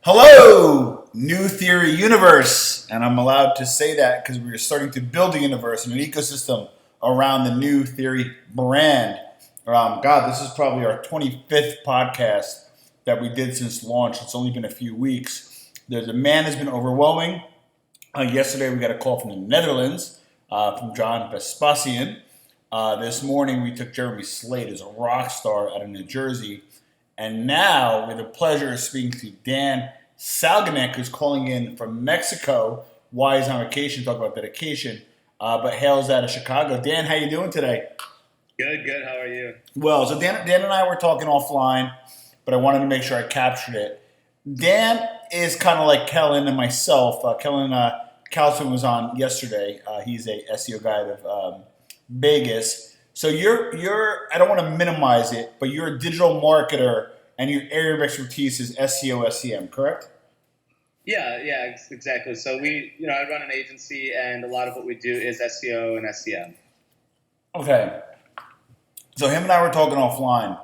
Hello, New Theory Universe. And I'm allowed to say that because we're starting to build a universe and an ecosystem around the New Theory brand. God, this is probably our 25th podcast that we did since launch. It's only been a few weeks. The demand has been overwhelming. Yesterday, we got a call from the Netherlands from John Vespasian. This morning, we took Jeremy Slate as a rock star out of New Jersey. And now, we have the pleasure of speaking to Dan Salganek, who's calling in from Mexico. Why he's on vacation, talk about dedication, but hails out of Chicago. Dan, how you doing today? Good. How are you? Well, so Dan and I were talking offline, but I wanted to make sure I captured it. Dan is kind of like Kellen and myself. Kellen Calson was on yesterday. He's a SEO guy out of Vegas. So you're I don't want to minimize it, but you're a digital marketer and your area of expertise is SEO, SEM, correct? Yeah, exactly. So I run an agency, and a lot of what we do is SEO and SEM. Okay. So him and I were talking offline.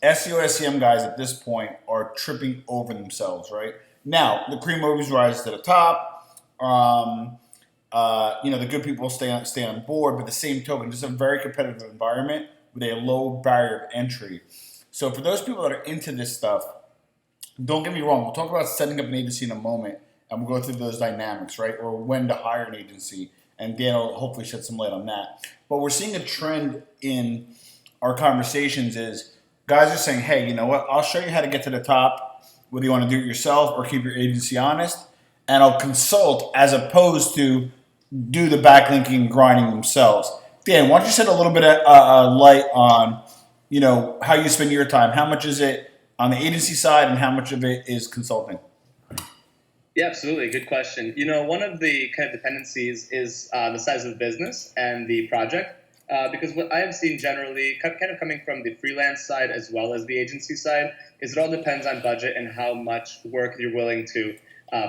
SEO, SEM guys at this point are tripping over themselves, right? Now, the cream always rises to the top. The good people stay on board, but the same token, just a very competitive environment with a low barrier of entry. So for those people that are into this stuff, don't get me wrong. We'll talk about setting up an agency in a moment, and we'll go through those dynamics, right? Or when to hire an agency, and Dan will hopefully shed some light on that. But we're seeing a trend in our conversations is guys are saying, hey, you know what? I'll show you how to get to the top, whether you want to do it yourself or keep your agency honest, and I'll consult as opposed to do the backlinking and grinding themselves. Dan, why don't you shed a little bit of light on, how you spend your time? How much is it on the agency side, and how much of it is consulting? Yeah, absolutely. Good question. One of the kind of dependencies is the size of the business and the project. Because what I have seen generally, kind of coming from the freelance side as well as the agency side, is it all depends on budget and how much work you're willing to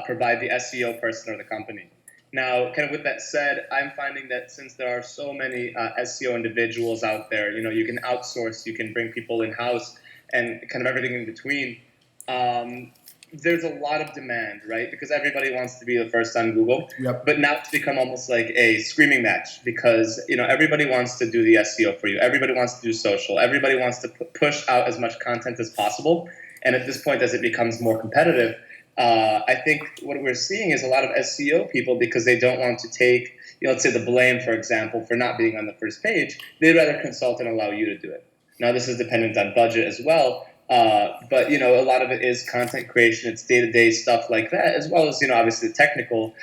provide the SEO person or the company. Now, kind of with that said, I'm finding that since there are so many SEO individuals out there, you can outsource, you can bring people in-house, and kind of everything in between. There's a lot of demand, right? Because everybody wants to be the first on Google. Yep. But now it's become almost like a screaming match because, everybody wants to do the SEO for you. Everybody wants to do social. Everybody wants to push out as much content as possible. And at this point, as it becomes more competitive, I think what we're seeing is a lot of SEO people, because they don't want to take, let's say the blame, for example, for not being on the first page, they'd rather consult and allow you to do it. Now, this is dependent on budget as well. But a lot of it is content creation. It's day-to-day stuff like that, as well as, obviously the technical,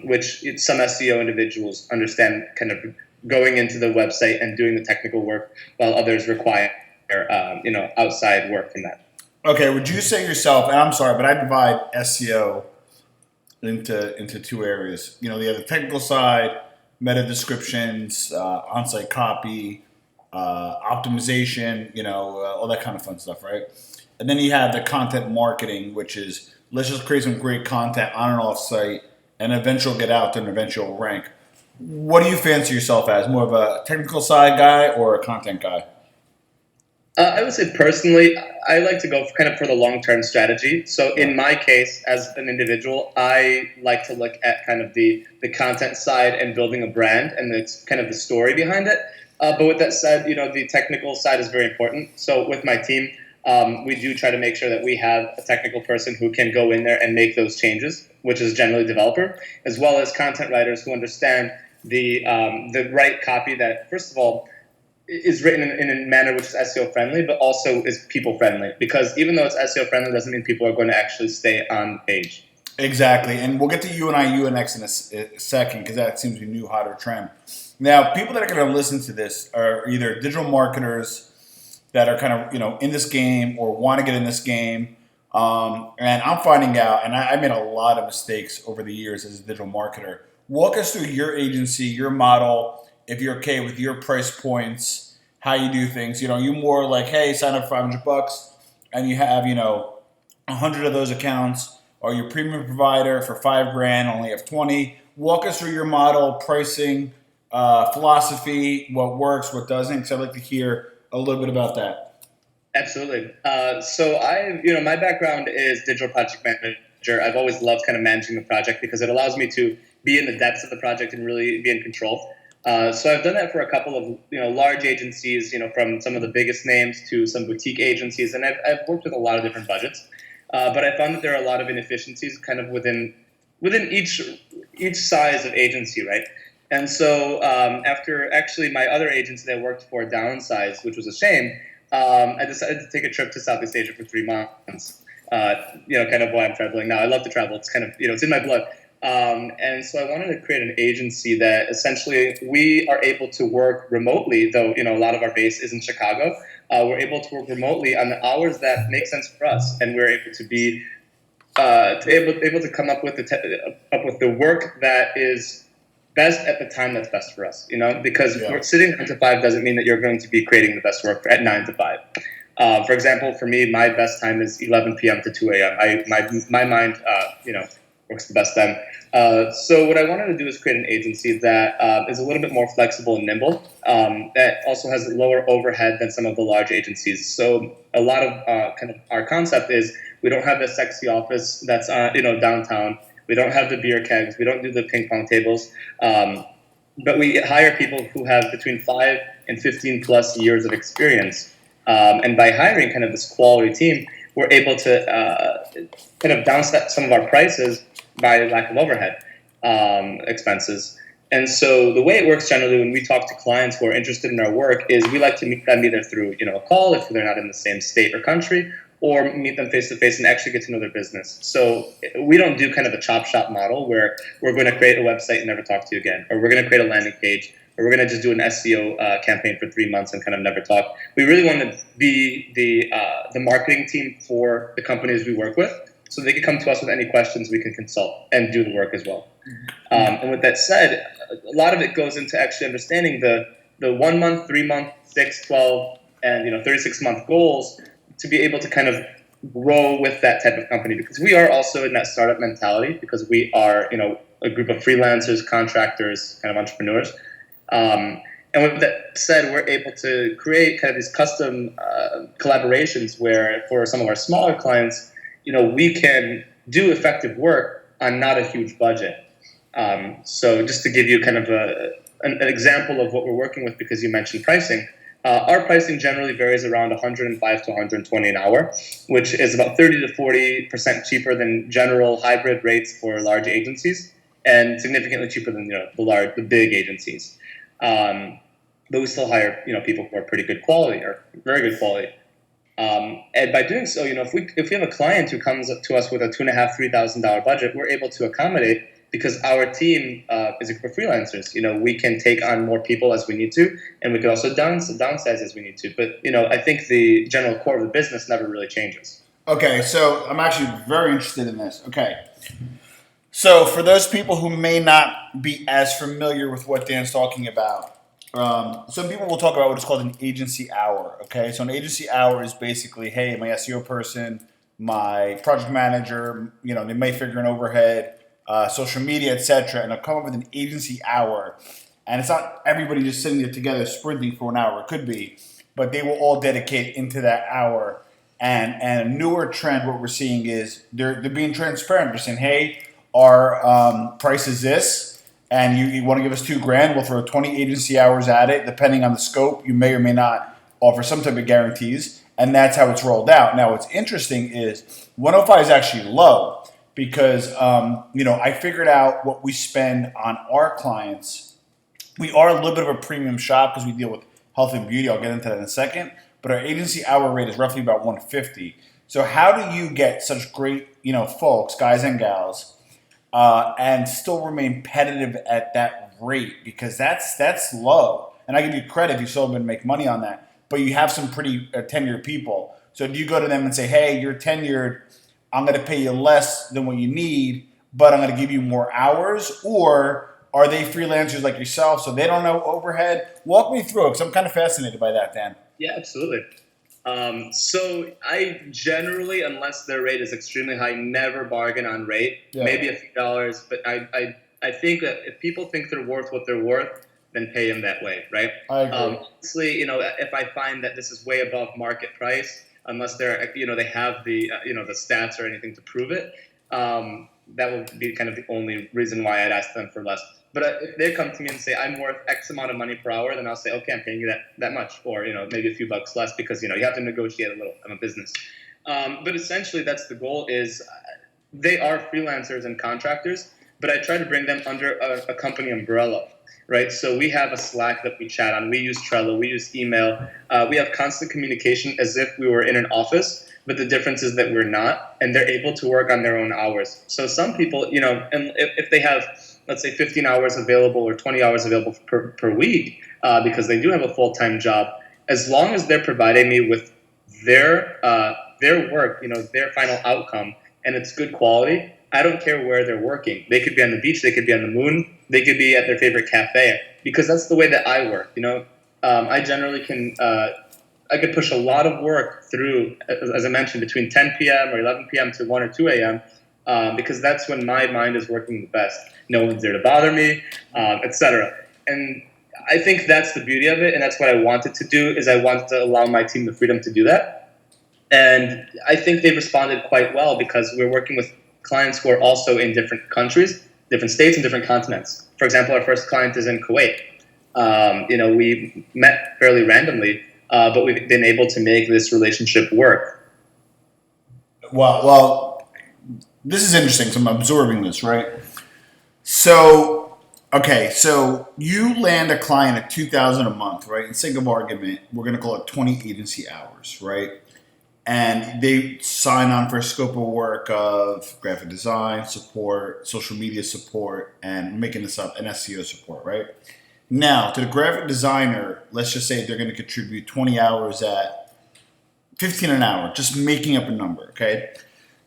which some SEO individuals understand kind of going into the website and doing the technical work, while others require, outside work from that. Okay, would you say yourself, and I'm sorry, but I divide SEO into two areas. They have the technical side, meta descriptions, on-site copy, optimization, all that kind of fun stuff, right? And then you have the content marketing, which is let's just create some great content on and off site, and eventually get out there and eventually rank. What do you fancy yourself as? More of a technical side guy or a content guy? I would say personally, I like to go for the long-term strategy. So in my case, as an individual, I like to look at kind of the content side and building a brand, and it's kind of the story behind it. But with that said, the technical side is very important. So with my team, we do try to make sure that we have a technical person who can go in there and make those changes, which is generally a developer, as well as content writers who understand the right copy that, first of all, is written in a manner which is SEO friendly, but also is people friendly. Because even though it's SEO friendly, doesn't mean people are going to actually stay on the page. Exactly, and we'll get to UNX in a second because that seems to be a new hotter trend. Now, people that are going to listen to this are either digital marketers that are kind of in this game or want to get in this game. And I'm finding out, and I made a lot of mistakes over the years as a digital marketer. Walk us through your agency, your model, if you're okay with your price points, how you do things. You more like, hey, sign up for $500 and you have, 100 of those accounts, or your premium provider for $5,000 only have 20. Walk us through your model, pricing, philosophy, what works, what doesn't, because I'd like to hear a little bit about that. Absolutely. So my background is digital project manager. I've always loved kind of managing the project because it allows me to be in the depths of the project and really be in control. So I've done that for a couple of large agencies, from some of the biggest names to some boutique agencies, and I've worked with a lot of different budgets. But I found that there are a lot of inefficiencies kind of within each size of agency, right? And so after actually my other agency that I worked for downsized, which was a shame, I decided to take a trip to Southeast Asia for 3 months. Kind of why I'm traveling now. I love to travel. It's kind of, it's in my blood. And so I wanted to create an agency that essentially we are able to work remotely, though, a lot of our base is in Chicago. We're able to work remotely on the hours that make sense for us. And we're able to be able to come up with the work that is best at the time that's best for us, because Yeah. sitting 9 to 5 doesn't mean that you're going to be creating the best work at 9 to 5. For example, for me, my best time is 11 p.m. to 2 a.m. My mind, works the best then. So what I wanted to do is create an agency that is a little bit more flexible and nimble, that also has lower overhead than some of the large agencies. So a lot of kind of our concept is we don't have the sexy office that's downtown. We don't have the beer kegs. We don't do the ping pong tables. But we hire people who have between 5 and 15 plus years of experience. And by hiring kind of this quality team, we're able to kind of downset some of our prices by lack of overhead expenses. And so the way it works generally when we talk to clients who are interested in our work is we like to meet them either through a call if they're not in the same state or country, or meet them face to face and actually get to know their business. So we don't do kind of a chop shop model where we're going to create a website and never talk to you again, or we're going to create a landing page, or we're going to just do an SEO campaign for 3 months and kind of never talk. We really want to be the marketing team for the companies we work with, so they can come to us with any questions. We can consult and do the work as well. And with that said, a lot of it goes into actually understanding the 1 month, 3 month, 6, 12, and 36-month goals to be able to kind of grow with that type of company, because we are also in that startup mentality, because we are a group of freelancers, contractors, kind of entrepreneurs. And with that said, we're able to create kind of these custom collaborations where for some of our smaller clients, we can do effective work on not a huge budget. So just to give you kind of an example of what we're working with, because you mentioned pricing, our pricing generally varies around 105 to 120 an hour, which is about 30 to 40% cheaper than general hybrid rates for large agencies, and significantly cheaper than the big agencies. But we still hire people who are pretty good quality or very good quality. And by doing so, if we have a client who comes up to us with a $2,500–3,000 budget, we're able to accommodate, because our team is a group of freelancers. We can take on more people as we need to, and we can also downsize as we need to. But I think the general core of the business never really changes. Okay, so I'm actually very interested in this. Okay. So for those people who may not be as familiar with what Dan's talking about, some people will talk about what is called an agency hour. Okay, so an agency hour is basically, hey, my SEO person, my project manager, they may figure an overhead, social media, etc., and they'll come up with an agency hour. And it's not everybody just sitting there together sprinting for an hour. It could be, but they will all dedicate into that hour. And a newer trend, what we're seeing is they're being transparent. They're saying, hey, our price is this, and you want to give us $2,000, we'll throw 20 agency hours at it. Depending on the scope, you may or may not offer some type of guarantees, and that's how it's rolled out. Now, what's interesting is 105 is actually low, because I figured out what we spend on our clients. We are a little bit of a premium shop because we deal with health and beauty. I'll get into that in a second. But our agency hour rate is roughly about $150. So how do you get such great, folks, guys and gals, and still remain competitive at that rate? Because that's low. And I give you credit if you still been make money on that. But you have some pretty tenured people. So do you go to them and say, hey, you're tenured, I'm going to pay you less than what you need, but I'm going to give you more hours? Or are they freelancers like yourself, so they don't know overhead? Walk me through it, because I'm kind of fascinated by that, Dan. Yeah, absolutely. So I generally, unless their rate is extremely high, never bargain on rate. Yeah. Maybe a few dollars, but I think that if people think they're worth what they're worth, then pay him that way, right? I agree. Honestly, if I find that this is way above market price, unless they're, they have the, the stats or anything to prove it, that would be kind of the only reason why I'd ask them for less. But if they come to me and say, I'm worth X amount of money per hour, then I'll say, okay, I'm paying you that much, or, maybe a few bucks less, because, you have to negotiate a little. I'm a business. But essentially, that's the goal is they are freelancers and contractors, but I try to bring them under a company umbrella, right? So we have a Slack that we chat on. We use Trello. We use email. We have constant communication as if we were in an office, but the difference is that we're not, and they're able to work on their own hours. So some people, and if they have, let's say, 15 hours available or 20 hours available per week, because they do have a full-time job, as long as they're providing me with their work, their final outcome, and it's good quality, I don't care where they're working. They could be on the beach, they could be on the moon, they could be at their favorite cafe, because that's the way that I work. I generally I could push a lot of work through, as I mentioned, between 10 p.m. or 11 p.m. to 1 or 2 a.m., because that's when my mind is working the best. No one's there to bother me, etc. And I think that's the beauty of it, and that's what I wanted to do, is I wanted to allow my team the freedom to do that. And I think they've responded quite well, because we're working with clients who are also in different countries, different states, and different continents. For example, our first client is in Kuwait. We met fairly randomly, but we've been able to make this relationship work. Well, this is interesting. So I'm absorbing this, right? So, okay, so you land a client at $2,000 a month, right? In sake of argument, we're going to call it 20 agency hours, right? And they sign on for a scope of work of graphic design support, social media support, and making this up, and SEO support, right? Now, to the graphic designer, let's just say they're going to contribute 20 hours at $15 an hour, just making up a number, okay?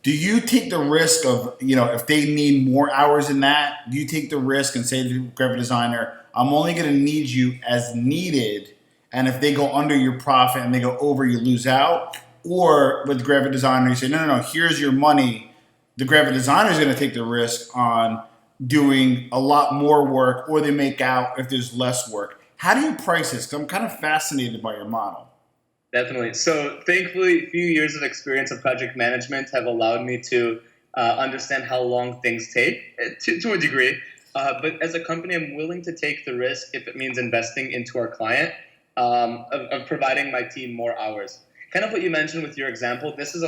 Do you take the risk of, if they need more hours than that, do you take the risk and say to the graphic designer, I'm only going to need you as needed, and if they go under your profit and they go over, you lose out? Or with the graphic designer, you say, no, here's your money. The graphic designer is going to take the risk on doing a lot more work, or they make out if there's less work. How do you price this? Because I'm kind of fascinated by your model. Definitely. So thankfully, a few years of experience of project management have allowed me to understand how long things take to a degree. But as a company, I'm willing to take the risk if it means investing into our client, of providing my team more hours. Kind of what you mentioned with your example, this is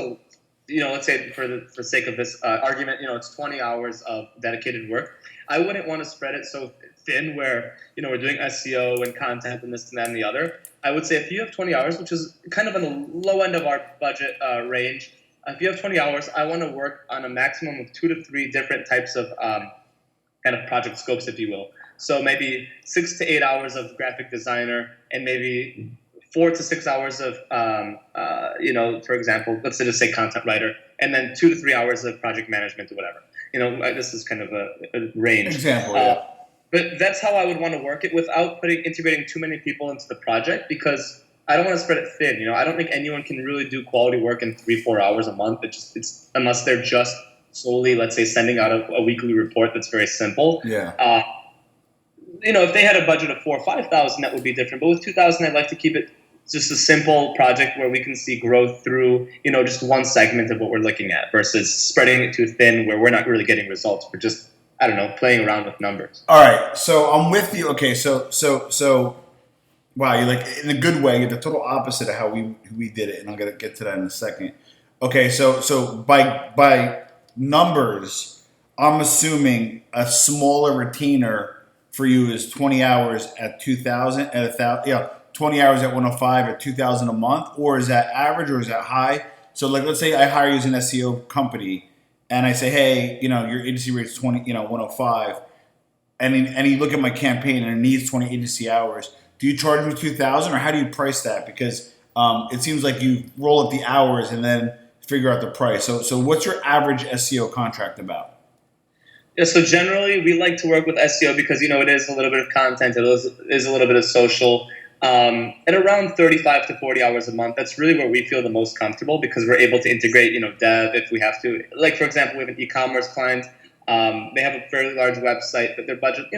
let's say for the sake of this argument, it's 20 hours of dedicated work. I wouldn't want to spread it so thin where, we're doing SEO and content and this and that and the other. I would say if you have 20 hours, which is kind of on the low end of our budget range, if you have 20 hours, I want to work on a maximum of 2 to 3 different types of kind of project scopes, if you will. So maybe 6 to 8 hours of graphic designer, and maybe 4 to 6 hours of, for example, let's just say content writer, and then 2 to 3 hours of project management or whatever. This is kind of a range. Example, yeah. But that's how I would want to work it without integrating too many people into the project, because I don't want to spread it thin. I don't think anyone can really do quality work in 3-4 hours a month. It's unless they're just solely, let's say, sending out a weekly report that's very simple. Yeah. If they had a budget of 4,000 or 5,000, that would be different. But with 2,000, I'd like to keep it just a simple project where we can see growth through, just one segment of what we're looking at, versus spreading it too thin where we're not really getting results. We're just, playing around with numbers. All right. So I'm with you. Okay. So wow, you're like, in a good way, you're the total opposite of how we did it. And I'm going to get to that in a second. Okay. So by numbers, I'm assuming a smaller retainer for you is 20 hours at 2,000 at 1,000. 20 hours at 105 at 2,000 a month, or is that average, or is that high? So let's say I hire you as an SEO company, and I say, hey, your agency rate is 105, and you look at my campaign and it needs 20 agency hours. Do you charge me 2,000, or how do you price that? Because it seems like you roll up the hours and then figure out the price. So what's your average SEO contract about? Yeah, so generally we like to work with SEO because it is a little bit of content, it is a little bit of social. At around 35 to 40 hours a month, that's really where we feel the most comfortable, because we're able to integrate, dev if we have to. Like, for example, we have an e-commerce client. They have a fairly large website, but their budget's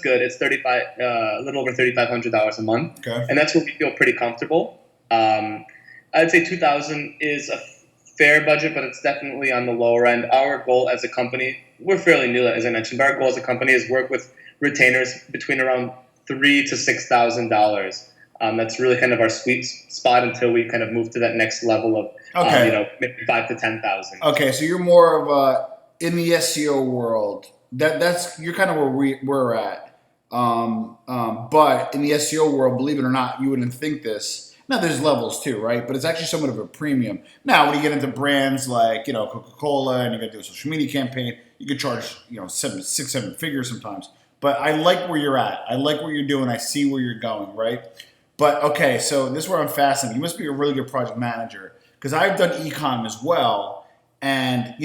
good. It's a little over $3,500 a month, Okay. and that's where we feel pretty comfortable. I'd say 2,000 is a fair budget, but it's definitely on the lower end. Our goal as a company, we're fairly new, as I mentioned, but our goal as a company is work with retainers between around $3,000 to $6,000. That's really kind of our sweet spot until we kind of move to that next level of, maybe 5,000 to 10,000. Okay, so you're more of in the SEO world. That's you're kind of where we're at. But in the SEO world, believe it or not, you wouldn't think this. Now there's levels too, right? But it's actually somewhat of a premium. Now when you get into brands like Coca-Cola and you got to do a social media campaign, you could charge 7 figures sometimes. But I like where you're at. I like what you're doing. I see where you're going, right? But okay, so this is where I'm fascinated. You must be a really good project manager because I've done ecom as well, and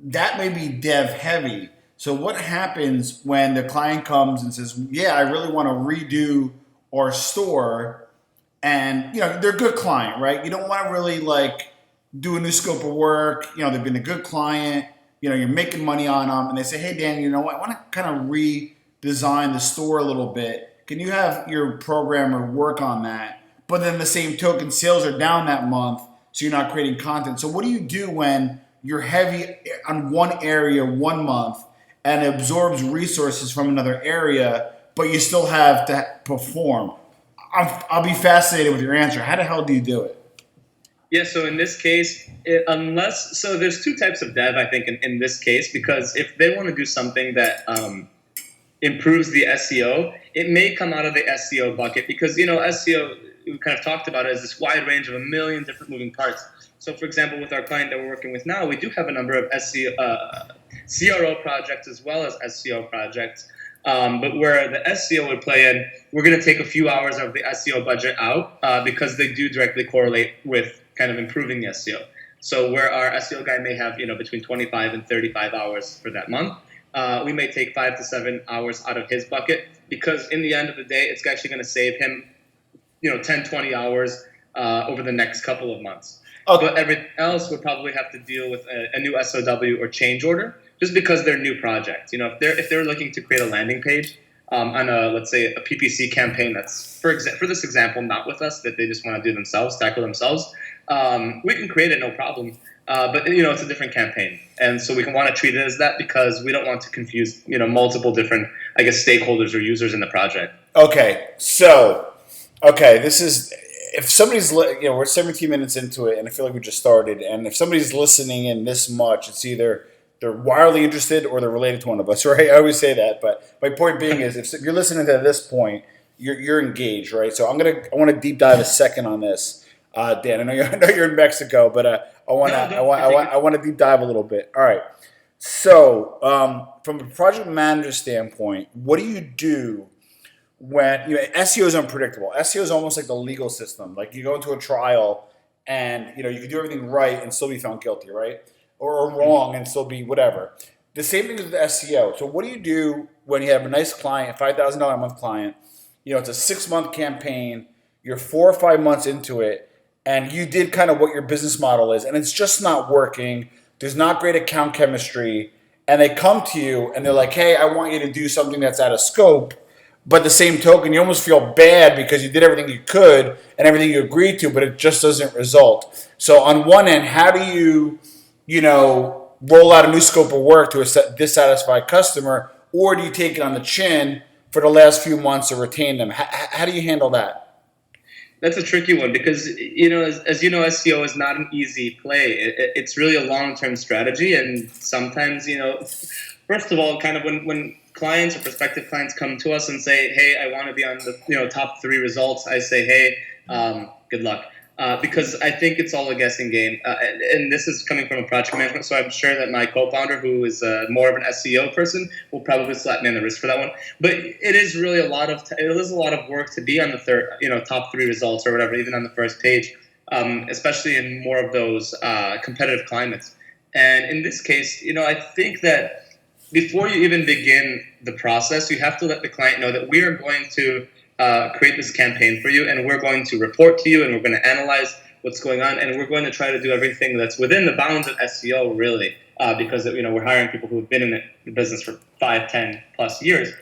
that may be dev heavy. So what happens when the client comes and says, "Yeah, I really want to redo our store," and they're a good client, right? You don't want to really do a new scope of work. They've been a good client. You're making money on them, and they say, "Hey, Dan, you know what? I want to kind of redesign the store a little bit. Can you have your programmer work on that?" But then the same token, sales are down that month, so you're not creating content. So what do you do when you're heavy on one area 1 month and it absorbs resources from another area, but you still have to perform? I'll be fascinated with your answer. How the hell do you do it? Yeah, so in this case, there's two types of dev, I think, in this case, because if they want to do something that improves the SEO, it may come out of the SEO bucket because, SEO, we kind of talked about it as this wide range of a million different moving parts. So, for example, with our client that we're working with now, we do have a number of CRO projects as well as SEO projects. But where the SEO would play in, we're going to take a few hours of the SEO budget out because they do directly correlate with kind of improving the SEO. So where our SEO guy may have, between 25 and 35 hours for that month, we may take 5 to 7 hours out of his bucket because in the end of the day, it's actually going to save him, 10, 20 hours over the next couple of months. Okay. But everything else would probably have to deal with a new SOW or change order just because they're new projects. If they're looking to create a landing page on let's say a PPC campaign that's, for this example, not with us, that they just want to do themselves, tackle themselves, we can create it, no problem. But it's a different campaign, and so we can want to treat it as that because we don't want to confuse multiple different, I guess, stakeholders or users in the project. Okay, this is if somebody's we're 17 minutes into it, and I feel like we just started. And if somebody's listening in this much, it's either they're wildly interested or they're related to one of us, right? I always say that, but my point being is, if you're listening to this point, you're engaged, right? So I want to deep dive a second on this. Dan, I know you're in Mexico, but I want to deep dive a little bit. All right. So from a project manager standpoint, what do you do when SEO is unpredictable? SEO is almost like the legal system. Like you go into a trial, and you can do everything right and still be found guilty, right? Or wrong and still be whatever. The same thing with the SEO. So what do you do when you have a nice client, $5,000 a month client? It's a 6-month campaign. You're 4 or 5 months into it, and you did kind of what your business model is, and it's just not working. There's not great account chemistry, and they come to you and they're like, "Hey, I want you to do something that's out of scope." But the same token, you almost feel bad because you did everything you could and everything you agreed to, but it just doesn't result. So on one end, how do you roll out a new scope of work to a dissatisfied customer, or do you take it on the chin for the last few months to retain them? How do you handle that? That's a tricky one because, as you know, SEO is not an easy play. It's really a long-term strategy, and sometimes, first of all, kind of when clients or prospective clients come to us and say, "Hey, I want to be on the top 3 results," I say, "Hey, good luck." Because I think it's all a guessing game. And this is coming from a project management, so I'm sure that my co-founder, who is more of an SEO person, will probably slap me on the wrist for that one. But it is really a lot of work to be on the top 3 results or whatever, even on the first page, especially in more of those competitive climates. And in this case, I think that before you even begin the process, you have to let the client know that we are going to create this campaign for you, and we're going to report to you, and we're going to analyze what's going on, and we're going to try to do everything that's within the bounds of SEO, really, because we're hiring people who have been in the business for 5, 10 plus years.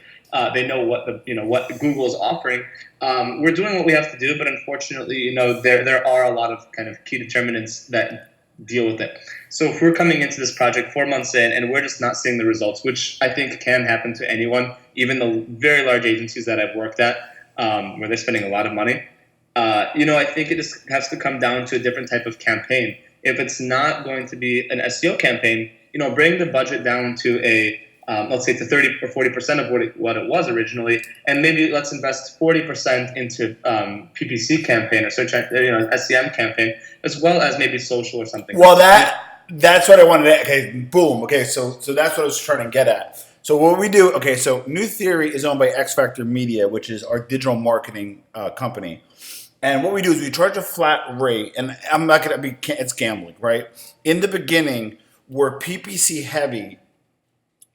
They know what Google is offering. We're doing what we have to do, but unfortunately, there are a lot of kind of key determinants that deal with it. So if we're coming into this project 4 months in and we're just not seeing the results, which I think can happen to anyone, even the very large agencies that I've worked at, where they're spending a lot of money, I think it just has to come down to a different type of campaign. If it's not going to be an SEO campaign, bring the budget down to let's say to 30 or 40% of what it was originally, and maybe let's invest 40% into PPC campaign or search, SEM campaign, as well as maybe social or something. Well, that's what I wanted to. Okay, boom. Okay, so that's what I was trying to get at. So what we do. Okay, so New Theory is owned by X Factor Media, which is our digital marketing company. And what we do is we charge a flat rate, and I'm not going to be. It's gambling, right? In the beginning, we're PPC heavy.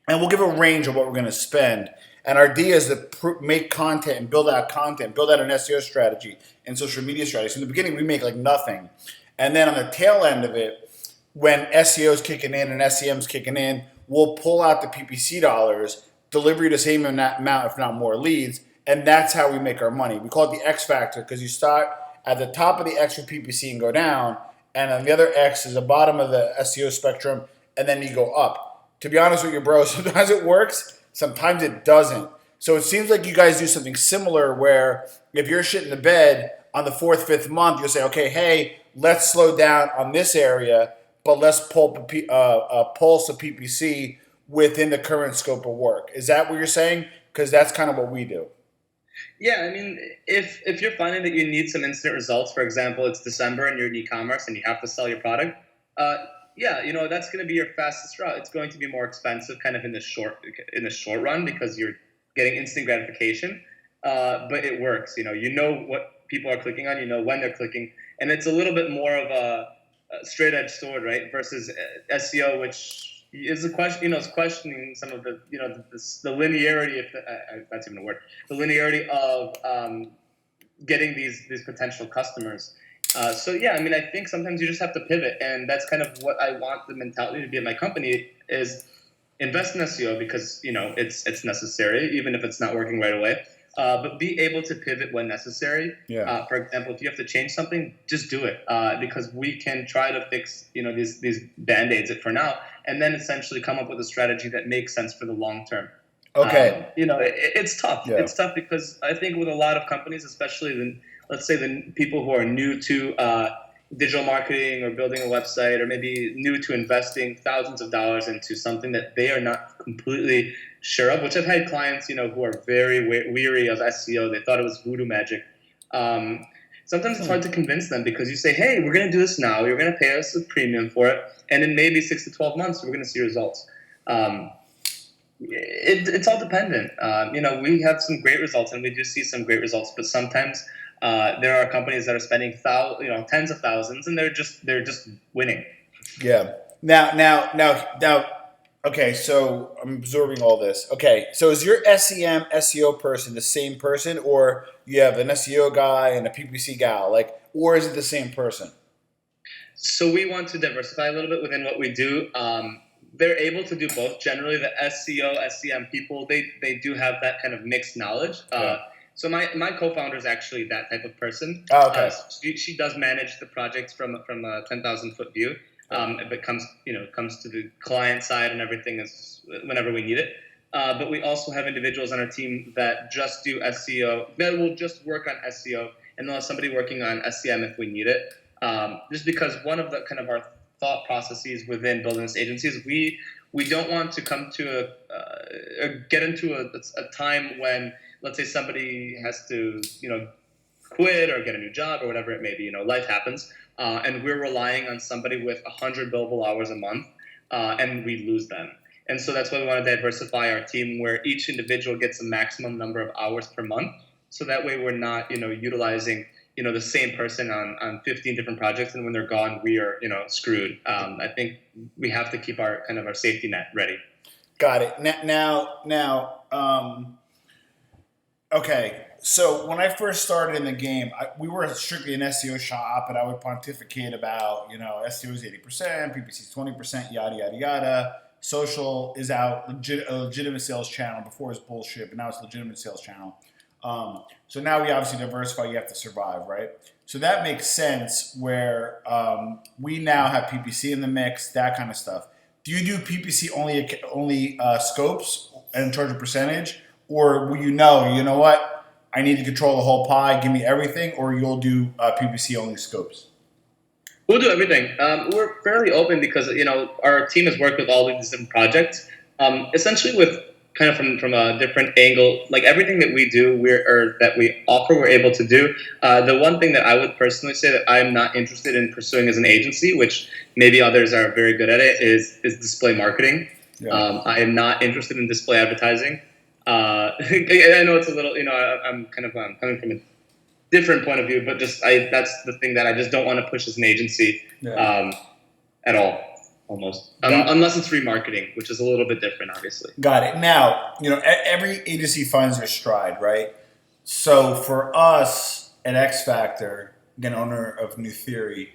And we'll give a range of what we're going to spend. And our idea is to make content and build out content, build out an SEO strategy and social media strategy. So in the beginning, we make like nothing. And then on the tail end of it, when SEO is kicking in and SEM is kicking in, we'll pull out the PPC dollars, deliver you the same amount, if not more leads. And that's how we make our money. We call it the X factor because you start at the top of the X with PPC and go down. And on the other X is the bottom of the SEO spectrum. And then you go up. To be honest with you, bro, sometimes it works, sometimes it doesn't. So it seems like you guys do something similar where if you're shitting the bed on the 4th, 5th month, you'll say, okay, hey, let's slow down on this area, but let's pulse a PPC within the current scope of work. Is that what you're saying? Because that's kind of what we do. Yeah, I mean, if you're finding that you need some instant results, for example, it's December and you're in e-commerce and you have to sell your product, that's going to be your fastest route. It's going to be more expensive kind of in the short run because you're getting instant gratification, but it works. You know what people are clicking on, when they're clicking, and it's a little bit more of a straight edge sword, right? Versus SEO, which is a question. It's questioning some of the the linearity, if that's even a word, the linearity of getting these potential customers. I think sometimes you just have to pivot, and that's kind of what I want the mentality to be in my company is invest in SEO because it's necessary, even if it's not working right away. But be able to pivot when necessary. Yeah. For example, if you have to change something, just do it because we can try to fix these band-aids for now, and then essentially come up with a strategy that makes sense for the long term. Okay. It's tough. Yeah. It's tough because I think with a lot of companies, especially let's say the people who are new to digital marketing or building a website, or maybe new to investing thousands of dollars into something that they are not completely sure of, which I've had clients, who are very weary of SEO. They thought it was voodoo magic. Sometimes it's hard to convince them because you say, hey, we're going to do this now. You're going to pay us a premium for it. And in maybe 6 to 12 months, we're going to see results. It's all dependent. We have some great results and we do see some great results, but sometimes there are companies that are spending tens of thousands, and they're just winning. Yeah. Now. Okay, so I'm absorbing all this. Okay, so is your SEM SEO person the same person, or you have an SEO guy and a PPC guy, or is it the same person? So we want to diversify a little bit within what we do. They're able to do both. Generally, the SEO, SEM people, they do have that kind of mixed knowledge. Yeah. So my co-founder is actually that type of person. Oh, okay. She does manage the projects from a 10,000-foot view. If it comes to the client side and everything is whenever we need it. But we also have individuals on our team that just do SEO, that will just work on SEO, and they'll have somebody working on SEM if we need it. Just because one of the kind of our thought processes within building this agency is we don't want to come to or get into a time when, let's say, somebody has to quit or get a new job or whatever it may be. Life happens, and we're relying on somebody with 100 billable hours a month, and we lose them. And so that's why we want to diversify our team, where each individual gets a maximum number of hours per month. So that way we're not utilizing the same person on 15 different projects, and when they're gone, we are screwed. I think we have to keep our safety net ready. Now, Okay, so when I first started in the game, we were strictly an SEO shop, and I would pontificate about, SEO is 80%, PPC is 20%, yada yada yada. Social is out, a legitimate sales channel. Before it was bullshit, but now it's a legitimate sales channel. So now we obviously diversify. You have to survive, right? So that makes sense. Where we now have PPC in the mix, that kind of stuff. Do you do PPC only scopes and charge a percentage, or will you know what? I need to control the whole pie. Give me everything, or you'll do PPC only scopes. We'll do everything. We're fairly open because our team has worked with all of these different projects. Essentially, with kind of from a different angle, like everything that we do, that we offer, we're able to do. The one thing that I would personally say that I'm not interested in pursuing as an agency, which maybe others are very good at it, is display marketing. Yeah. I am not interested in display advertising. I know it's a little, I'm kind of coming from a different point of view, but that's the thing that I just don't want to push as an agency at all, almost. Unless it's remarketing, which is a little bit different, obviously. Got it. Now, every agency finds their stride, right? So for us at X Factor, again, owner of New Theory,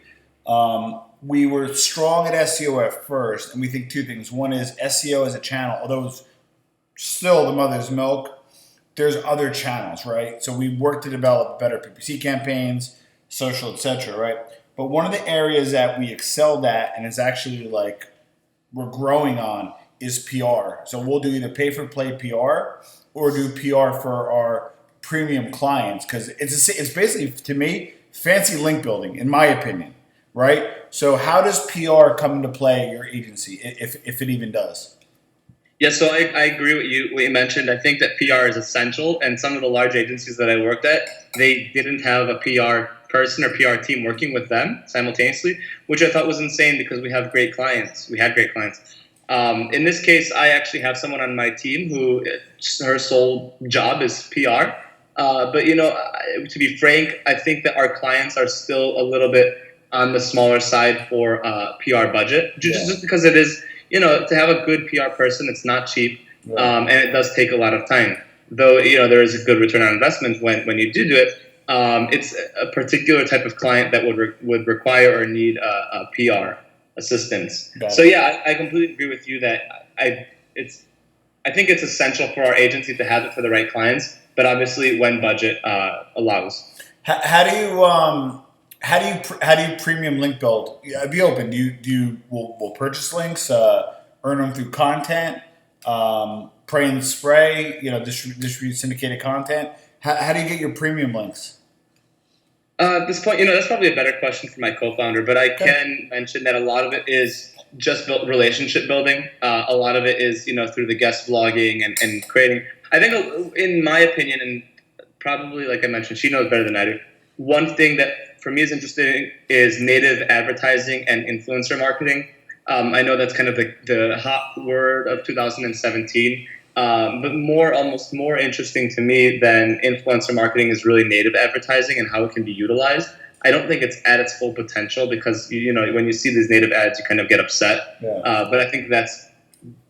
we were strong at SEO at first, and we think two things. One is SEO as a channel, although it's still the mother's milk, there's other channels, right? So we work to develop better PPC campaigns, social, etc., right? But one of the areas that we excelled at, and it's actually like we're growing on, is PR. So we'll do either pay-for-play PR or do PR for our premium clients, because it's basically, to me, fancy link building, in my opinion, right? So how does PR come into play at your agency, if it even does? Yeah, so I agree with what you mentioned. I think that PR is essential, and some of the large agencies that I worked at, they didn't have a PR person or PR team working with them simultaneously, which I thought was insane because we have great clients. We had great clients. In this case, I actually have someone on my team who her sole job is PR. But to be frank, I think that our clients are still a little bit on the smaller side for PR budget, just because it is. To have a good PR person, it's not cheap, and it does take a lot of time. Though, there is a good return on investment when you do it. It's a particular type of client that would require or need a PR assistance. So yeah, I completely agree with you that I think it's essential for our agency to have it for the right clients, but obviously when budget allows. How do you premium link build? Be open. Will purchase links, earn them through content, pray and spray, distribute syndicated content. How do you get your premium links? At this point, that's probably a better question for my co-founder, but I can mention that a lot of it is just relationship building. A lot of it is, through the guest blogging and creating. I think, in my opinion, and probably like I mentioned, she knows better than I do. One thing that for me is interesting is native advertising and influencer marketing. I know that's kind of the hot word of 2017, but almost more interesting to me than influencer marketing is really native advertising and how it can be utilized. I don't think it's at its full potential because when you see these native ads, you kind of get upset. Yeah. But I think that's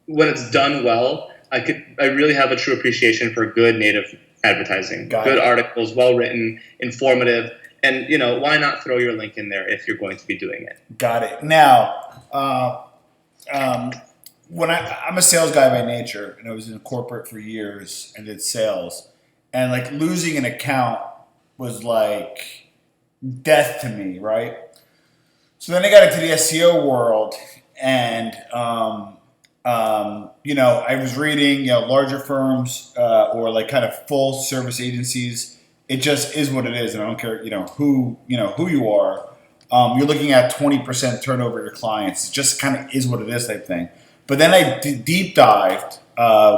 when it's done well. I really have a true appreciation for good native advertising, good articles, well written, informative. And, why not throw your link in there if you're going to be doing it? Got it. Now, when I'm a sales guy by nature, and I was in corporate for years and did sales, and like losing an account was like death to me, right? So then I got into the SEO world, and I was reading, larger firms or like kind of full service agencies. It just is what it is, and I don't care, who you are. You're looking at 20% turnover of your clients. It just kind of is what it is, type thing. But then I deep dived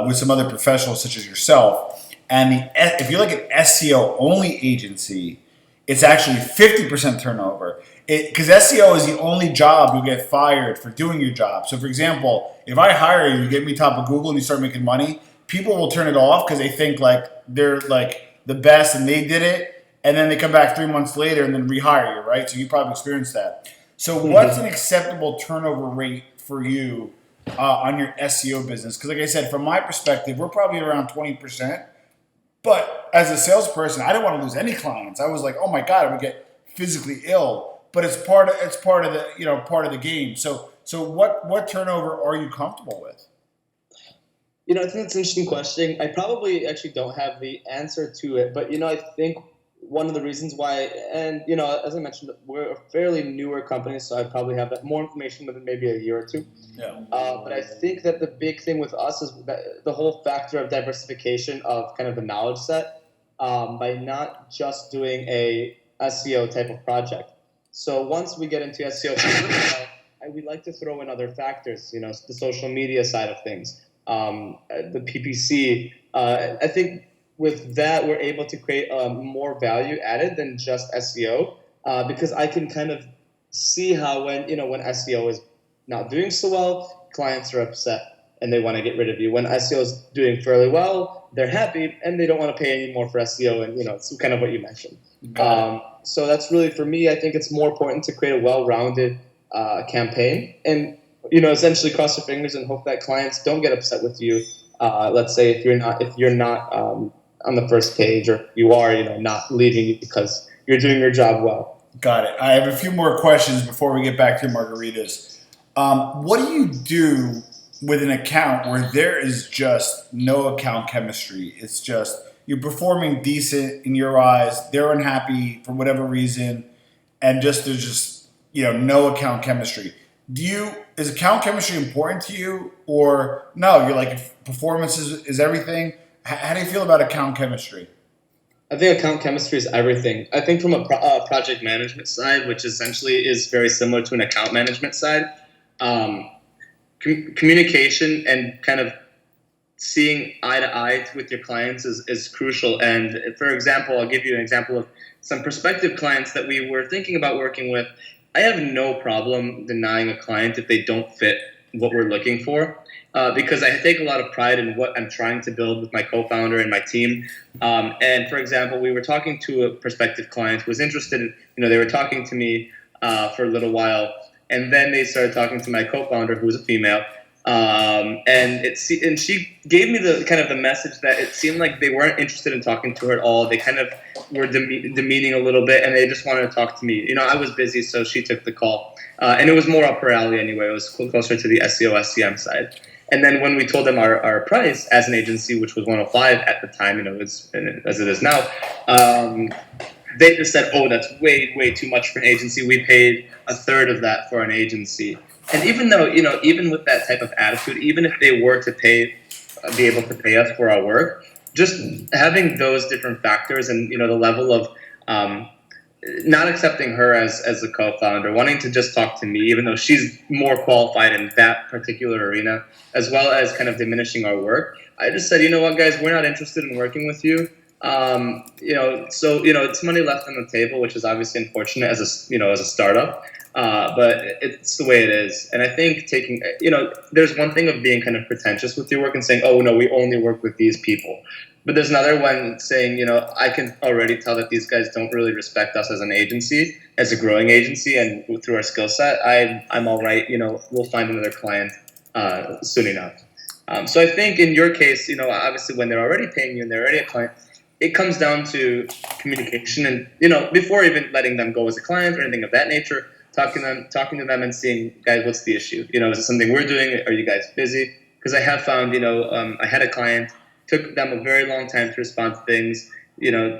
with some other professionals such as yourself, and if you're like an SEO only agency, it's actually 50% turnover. Because SEO is the only job you get fired for doing your job. So, for example, if I hire you, you get me top of Google, and you start making money, people will turn it off because they think like they're like the best and they did it, and then they come back 3 months later and then rehire you, right? So you probably experienced that. So what's an acceptable turnover rate for you on your SEO business? Because like I said, from my perspective, we're probably around 20%, but as a salesperson, I didn't want to lose any clients. I was like, oh my God, I would get physically ill. But it's part of the part of the game. So what turnover are you comfortable with? I think it's an interesting question. I probably actually don't have the answer to it, but I think one of the reasons why, and as I mentioned, we're a fairly newer company, so I probably have that more information within maybe a year or two. Yeah. But I think that the big thing with us is that the whole factor of diversification of kind of the knowledge set, by not just doing a SEO type of project. So once we get into SEO, we like to throw in other factors, the social media side of things, the PPC. I think with that, we're able to create more value added than just SEO, because I can kind of see how when SEO is not doing so well, clients are upset and they want to get rid of you. When SEO is doing fairly well, they're happy and they don't want to pay any more for SEO, and it's kind of what you mentioned. So that's really, for me, I think it's more important to create a well-rounded campaign, and essentially cross your fingers and hope that clients don't get upset with you. Let's say if you're not on the first page, or you are not leaving you because you're doing your job well. Got it. I have a few more questions before we get back to margaritas. What do you do with an account where there is just no account chemistry? It's just you're performing decent in your eyes, they're unhappy for whatever reason, and there's just no account chemistry. Is account chemistry important to you, or no? You're like, if performance is everything. How do you feel about account chemistry? I think account chemistry is everything. I think from a project management side, which essentially is very similar to an account management side, communication and kind of seeing eye to eye with your clients is crucial. And for example, I'll give you an example of some prospective clients that we were thinking about working with. I have no problem denying a client if they don't fit what we're looking for, because I take a lot of pride in what I'm trying to build with my co-founder and my team. And for example, we were talking to a prospective client who was interested in, they were talking to me for a little while, and then they started talking to my co-founder, who was a female. And she gave me the message that it seemed like they weren't interested in talking to her at all. They kind of were demeaning a little bit, and they just wanted to talk to me. I was busy, so she took the call, and it was more up her alley anyway. It was closer to the SEO SCM side. And then when we told them our price as an agency, which was 105 at the time, as it is now, they just said, "Oh, that's way too much for an agency. We paid a third of that for an agency." And even though, even with that type of attitude, even if they were to be able to pay us for our work, just having those different factors and, the level of not accepting her as a co-founder, wanting to just talk to me, even though she's more qualified in that particular arena, as well as kind of diminishing our work, I just said, you know what, guys, we're not interested in working with you. So it's money left on the table, which is obviously unfortunate as a startup. But it's the way it is. And I think there's one thing of being kind of pretentious with your work and saying, oh, no, we only work with these people. But there's another one saying, I can already tell that these guys don't really respect us as an agency, as a growing agency, and through our skill set, I'm all right. We'll find another client soon enough. So I think in your case, obviously when they're already paying you and they're already a client, it comes down to communication and, before even letting them go as a client or anything of that nature, talking to them and seeing, guys, what's the issue? Is it something we're doing? Are you guys busy? Because I have found, I had a client, took them a very long time to respond to things,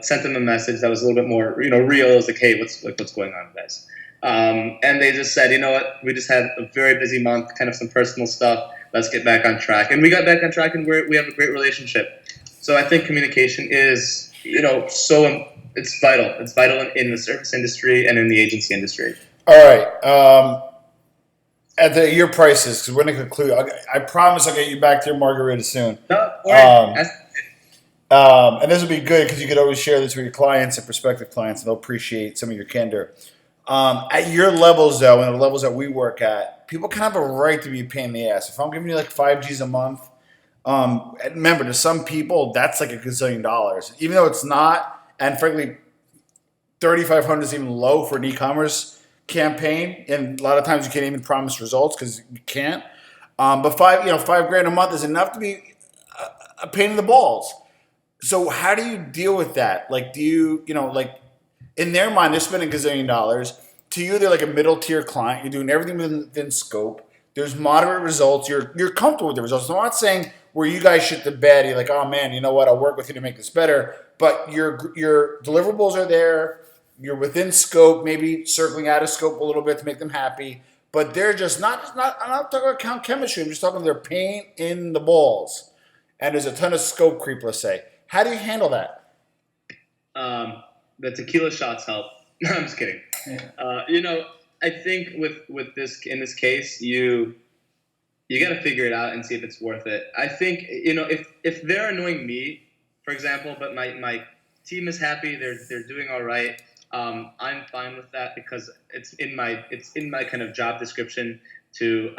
sent them a message that was a little bit more, real. It was like, hey, what's going on, guys? And they just said, you know what, we just had a very busy month, kind of some personal stuff. Let's get back on track. And we got back on track, and we have a great relationship. So I think communication is, it's vital. It's vital in the service industry and in the agency industry. All right. At your prices, because we're going to conclude. I promise I'll get you back to your margarita soon. No, and this will be good because you could always share this with your clients and prospective clients, and they'll appreciate some of your candor. At your levels, though, and the levels that we work at, people kind of have a right to be a pain in the ass. If I'm giving you like $5Gs a month, remember, to some people, that's like $1 gazillion. Even though it's not, and frankly, $3,500 is even low for an e-commerce campaign, and a lot of times you can't even promise results because you can't. But $5,000 a month is enough to be a pain in the balls. So how do you deal with that? Like, do you, like in their mind, they're spending $gazillion. To you, they're like a middle tier client. You're doing everything within scope. There's moderate results. You're comfortable with the results. So I'm not saying where you guys shit the bed. You're like, oh man, you know what? I'll work with you to make this better. But your deliverables are there. You're within scope. Maybe circling out of scope a little bit to make them happy. But they're just not. I'm not talking about count chemistry. I'm just talking they're pain in the balls, and there's a ton of scope creep. Let's say. How do you handle that? The tequila shots help. No, I'm just kidding. I think with this in this case, you got to figure it out and see if it's worth it. I think if they're annoying me, for example, but my team is happy, they're doing all right. I'm fine with that because it's in my kind of job description to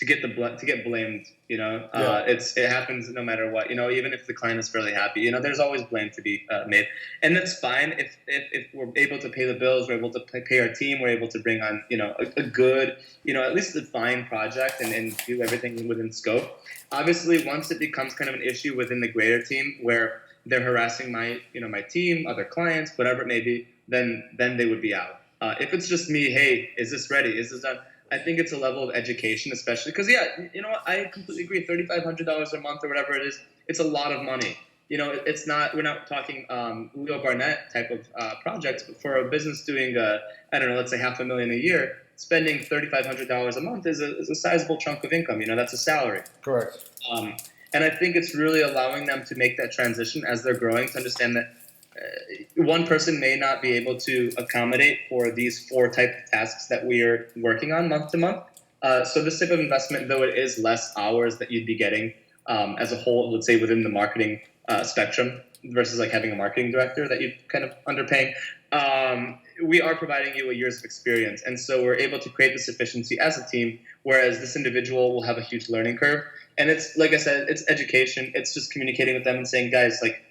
get blamed. Yeah. It happens no matter what. Even if the client is fairly happy, there's always blame to be made, and that's fine if we're able to pay the bills, we're able to pay our team, we're able to bring on a good at least define project and do everything within scope. Obviously, once it becomes kind of an issue within the greater team where they're harassing my team, other clients, whatever it may be, then they would be out. If it's just me, hey, is this ready? Is this done? I think it's a level of education, especially because, I completely agree. $3,500 a month or whatever it is, it's a lot of money. It's not. We're not talking Leo Barnett type of projects, but for a business doing, let's say $500,000 a year, spending $3,500 a month is a sizable chunk of income. That's a salary. Correct. And I think it's really allowing them to make that transition as they're growing to understand that one person may not be able to accommodate for these 4 type of tasks that we are working on month to month. So this type of investment, though it is less hours that you'd be getting as a whole, let's say within the marketing spectrum versus like having a marketing director that you're kind of underpaying, we are providing you a years of experience. And so we're able to create this efficiency as a team, whereas this individual will have a huge learning curve. And it's, like I said, it's education. It's just communicating with them and saying, guys, like,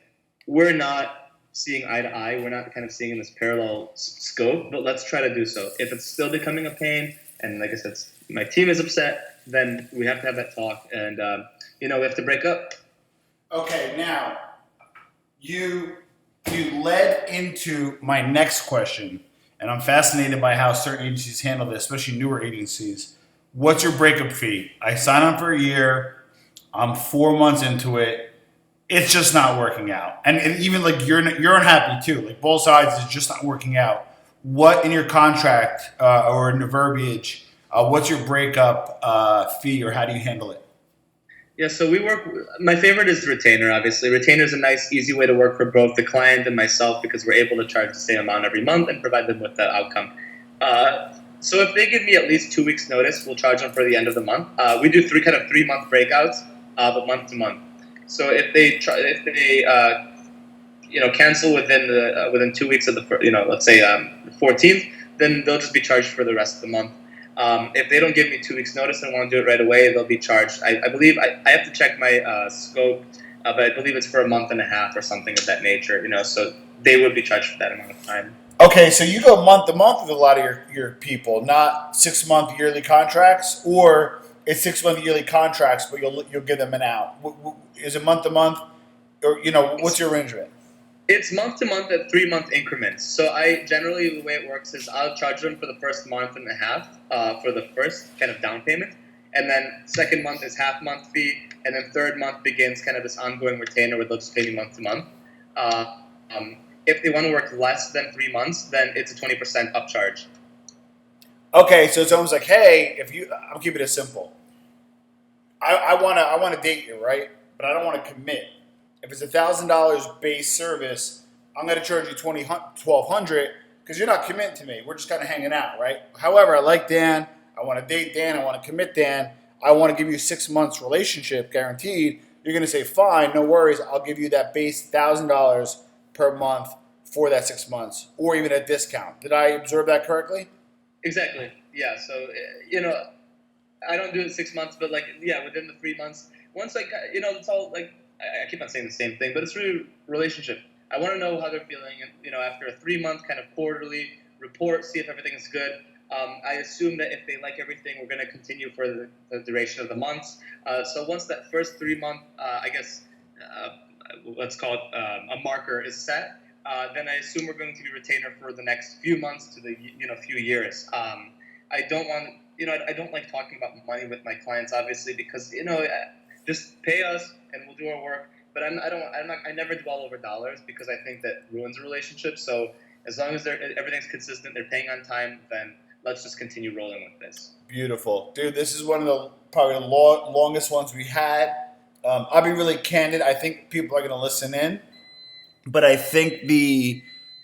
we're not seeing eye to eye. We're not kind of seeing in this parallel scope, but let's try to do so. If it's still becoming a pain, and like I said, my team is upset, then we have to have that talk, and we have to break up. Okay, now you led into my next question, and I'm fascinated by how certain agencies handle this, especially newer agencies. What's your breakup fee? I sign on for a year. I'm 4 months into it. It's just not working out, and even like you're unhappy too. Like both sides is just not working out. What in your contract or in the verbiage? What's your breakup fee, or how do you handle it? Yeah, so we work. My favorite is retainer. Obviously, retainer is a nice, easy way to work for both the client and myself because we're able to charge the same amount every month and provide them with that outcome. So if they give me at least 2 weeks notice, we'll charge them for the end of the month. We do 3 month breakouts, but month to month. So if they cancel within 2 weeks of the let's say the 14th, then they'll just be charged for the rest of the month. If they don't give me 2 weeks notice and want to do it right away, they'll be charged. I believe I have to check my scope, but I believe it's for a month and a half or something of that nature. So they would be charged for that amount of time. Okay, so you go month to month with a lot of your people, not 6 month yearly contracts, or it's 6 month yearly contracts, but you'll give them an out. Is it month to month, or what's your arrangement? It's month to month at 3 month increments. So I generally, the way it works is I'll charge them for the first month and a half for the first kind of down payment, and then second month is half month fee, and then third month begins kind of this ongoing retainer where they'll just pay me month to month. If they want to work less than 3 months, then it's a 20% upcharge. Okay, so it's almost like, hey, I'm keeping it simple. I wanna date you, right? But I don't want to commit. If it's $1,000 base service, I'm going to charge you $1,200 because you're not committing to me. We're just kind of hanging out, right? However, I like Dan. I want to date Dan. I want to commit Dan. I want to give you 6 months relationship guaranteed. You're going to say, fine, no worries. I'll give you that base $1,000 per month for that 6 months, or even a discount. Did I observe that correctly? Exactly. Yeah. So I don't do it 6 months, but within the 3 months, once it's all like. I keep on saying the same thing, but it's really relationship. I want to know how they're feeling, and after a 3 month kind of quarterly report, see if everything is good. I assume that if they like everything, we're going to continue for the duration of the months. So once that first 3 month, let's call it a marker is set, then I assume we're going to be retainer for the next few months to the few years. I don't want I don't like talking about money with my clients, obviously, because just pay us and we'll do our work. But I never dwell over dollars because I think that ruins a relationship. So as long as everything's consistent, they're paying on time, then let's just continue rolling with this. Beautiful. Dude, this is one of the probably the longest ones we had. I'll be really candid. I think people are going to listen in. But I think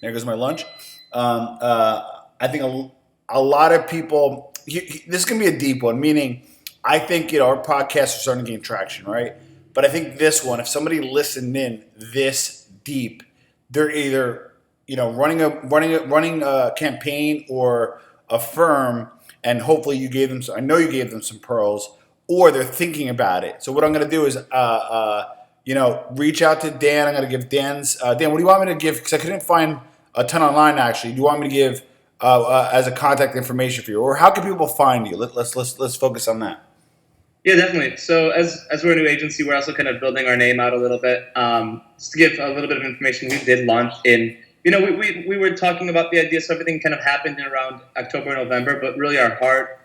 there goes my lunch. I think a lot of people, this is going to be a deep one, meaning I think, our podcasts are starting to gain traction, right? But I think this one, if somebody listened in this deep, they're either, running a campaign or a firm, and hopefully I know you gave them some pearls, or they're thinking about it. So what I'm going to do is, reach out to Dan. I'm going to give Dan, what do you want me to give? Because I couldn't find a ton online, actually. Do you want me to give as a contact information for you? Or how can people find you? Let's focus on that. Yeah, definitely. So as we're a new agency, we're also kind of building our name out a little bit. Just to give a little bit of information, we did launch in, we were talking about the idea, so everything kind of happened in around October, November, but really our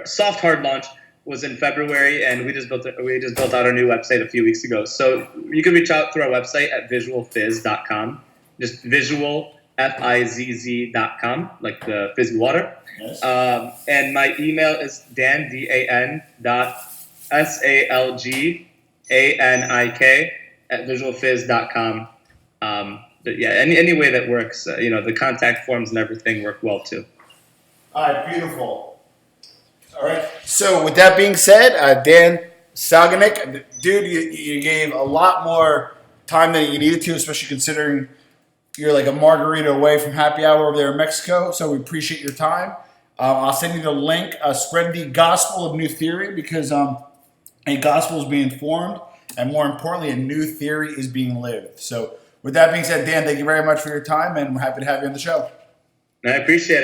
soft hard launch was in February, and we just built out our new website a few weeks ago. So you can reach out through our website at visualfizz.com, just visual FIZZ.com, like the fizzy water. Yes. And my email is Dan, DAN.SALGANIK at visualfizz.com. But yeah, any way that works, the contact forms and everything work well too. All right, beautiful. All right. So with that being said, Dan Salganik, dude, you gave a lot more time than you needed to, especially considering you're like a margarita away from happy hour over there in Mexico. So we appreciate your time. I'll send you the link. Spread the gospel of new theory, because a gospel is being formed, and more importantly, a new theory is being lived. So with that being said, Dan, thank you very much for your time, and we're happy to have you on the show. I appreciate it.